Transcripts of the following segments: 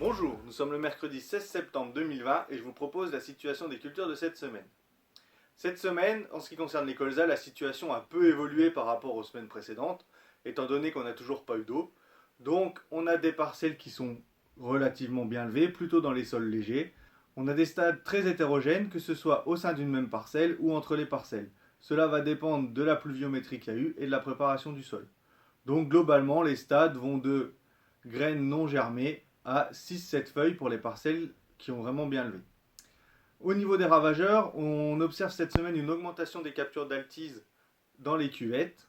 Bonjour, nous sommes le mercredi 16 septembre 2020 et je vous propose la situation des cultures de cette semaine. Cette semaine, en ce qui concerne les colzas, la situation a peu évolué par rapport aux semaines précédentes, étant donné qu'on n'a toujours pas eu d'eau. Donc on a des parcelles qui sont relativement bien levées, plutôt dans les sols légers. On a des stades très hétérogènes, que ce soit au sein d'une même parcelle ou entre les parcelles. Cela va dépendre de la pluviométrie qu'il y a eu et de la préparation du sol. Donc globalement, les stades vont de graines non germées à 6-7 feuilles pour les parcelles qui ont vraiment bien levé. Au niveau des ravageurs, on observe cette semaine une augmentation des captures d'altise dans les cuvettes.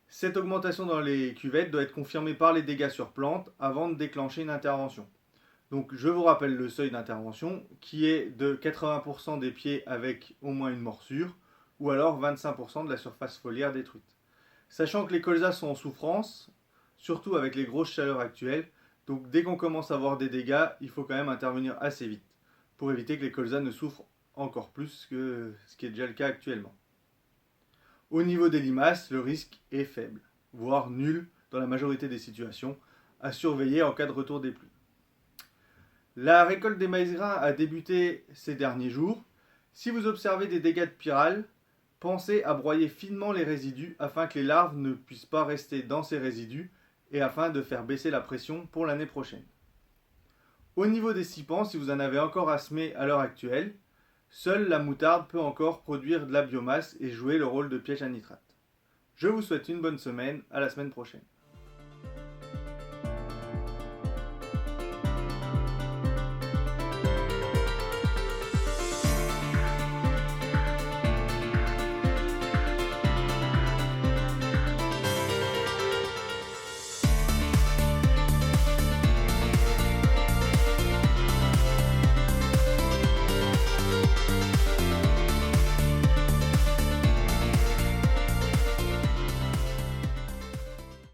Cette augmentation dans les cuvettes doit être confirmée par les dégâts sur plantes avant de déclencher une intervention. Donc je vous rappelle le seuil d'intervention qui est de 80% des pieds avec au moins une morsure ou alors 25% de la surface foliaire détruite. Sachant que les colzas sont en souffrance, surtout avec les grosses chaleurs actuelles, donc dès qu'on commence à avoir des dégâts, il faut quand même intervenir assez vite pour éviter que les colzas ne souffrent encore plus que ce qui est déjà le cas actuellement. Au niveau des limaces, le risque est faible, voire nul dans la majorité des situations, à surveiller en cas de retour des pluies. La récolte des maïs grains a débuté ces derniers jours. Si vous observez des dégâts de pyrale, pensez à broyer finement les résidus afin que les larves ne puissent pas rester dans ces résidus et afin de faire baisser la pression pour l'année prochaine. Au niveau des scipiens, si vous en avez encore à semer à l'heure actuelle, seule la moutarde peut encore produire de la biomasse et jouer le rôle de piège à nitrate. Je vous souhaite une bonne semaine, à la semaine prochaine.